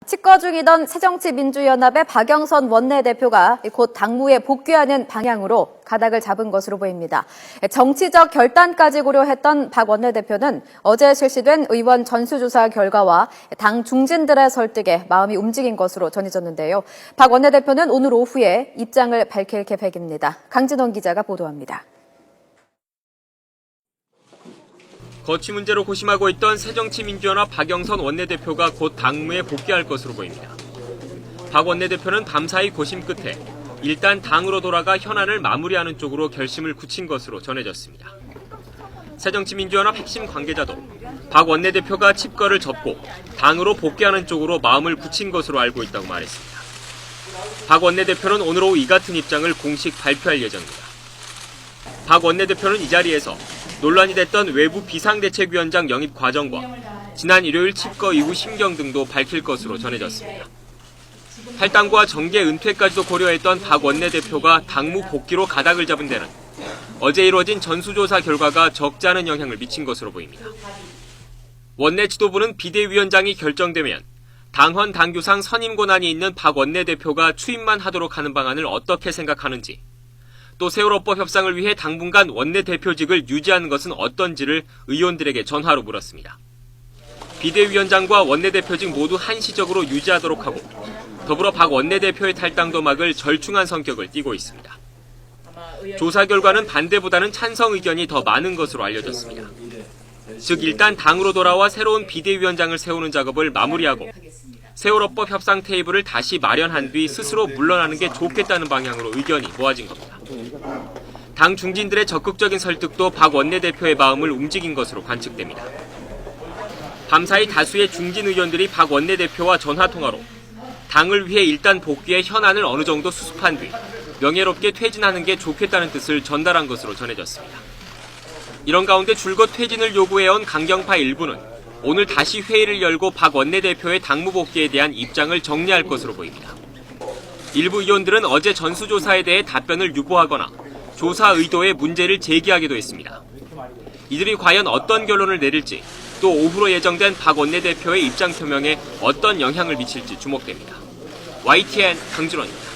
집거 중이던 새정치민주연합의 박영선 원내대표가 곧 당무에 복귀하는 방향으로 가닥을 잡은 것으로 보입니다. 정치적 결단까지 고려했던 박 원내대표는 어제 실시된 의원 전수조사 결과와 당 중진들의 설득에 마음이 움직인 것으로 전해졌는데요. 박 원내대표는 오늘 오후에 입장을 밝힐 계획입니다. 강진원 기자가 보도합니다. 거취 문제로 고심하고 있던 새정치민주연합 박영선 원내대표가 곧 당무에 복귀할 것으로 보입니다. 박 원내대표는 밤사이 고심 끝에 일단 당으로 돌아가 현안을 마무리하는 쪽으로 결심을 굳힌 것으로 전해졌습니다. 새정치민주연합 핵심 관계자도 박 원내대표가 칩거를 접고 당으로 복귀하는 쪽으로 마음을 굳힌 것으로 알고 있다고 말했습니다. 박 원내대표는 오늘 오후 이 같은 입장을 공식 발표할 예정입니다. 박 원내대표는 이 자리에서 논란이 됐던 외부 비상대책위원장 영입 과정과 지난 일요일 칩거 이후 심경 등도 밝힐 것으로 전해졌습니다. 탈당과 정계 은퇴까지도 고려했던 박 원내대표가 당무 복귀로 가닥을 잡은 데는 어제 이루어진 전수조사 결과가 적지 않은 영향을 미친 것으로 보입니다. 원내 지도부는 비대위원장이 결정되면 당헌 당규상 선임 권한이 있는 박 원내대표가 추임만 하도록 하는 방안을 어떻게 생각하는지, 또 세월호법 협상을 위해 당분간 원내대표직을 유지하는 것은 어떤지를 의원들에게 전화로 물었습니다. 비대위원장과 원내대표직 모두 한시적으로 유지하도록 하고 더불어 박 원내대표의 탈당도 막을 절충한 성격을 띠고 있습니다. 조사 결과는 반대보다는 찬성 의견이 더 많은 것으로 알려졌습니다. 즉 일단 당으로 돌아와 새로운 비대위원장을 세우는 작업을 마무리하고 세월호법 협상 테이블을 다시 마련한 뒤 스스로 물러나는 게 좋겠다는 방향으로 의견이 모아진 겁니다. 당 중진들의 적극적인 설득도 박 원내대표의 마음을 움직인 것으로 관측됩니다. 밤사이 다수의 중진 의원들이 박 원내대표와 전화통화로 당을 위해 일단 복귀해 현안을 어느 정도 수습한 뒤 명예롭게 퇴진하는 게 좋겠다는 뜻을 전달한 것으로 전해졌습니다. 이런 가운데 줄곧 퇴진을 요구해온 강경파 일부는 오늘 다시 회의를 열고 박 원내대표의 당무 복귀에 대한 입장을 정리할 것으로 보입니다. 일부 의원들은 어제 전수조사에 대해 답변을 유보하거나 조사 의도에 문제를 제기하기도 했습니다. 이들이 과연 어떤 결론을 내릴지, 또 오후로 예정된 박 원내대표의 입장 표명에 어떤 영향을 미칠지 주목됩니다. YTN 강진원입니다.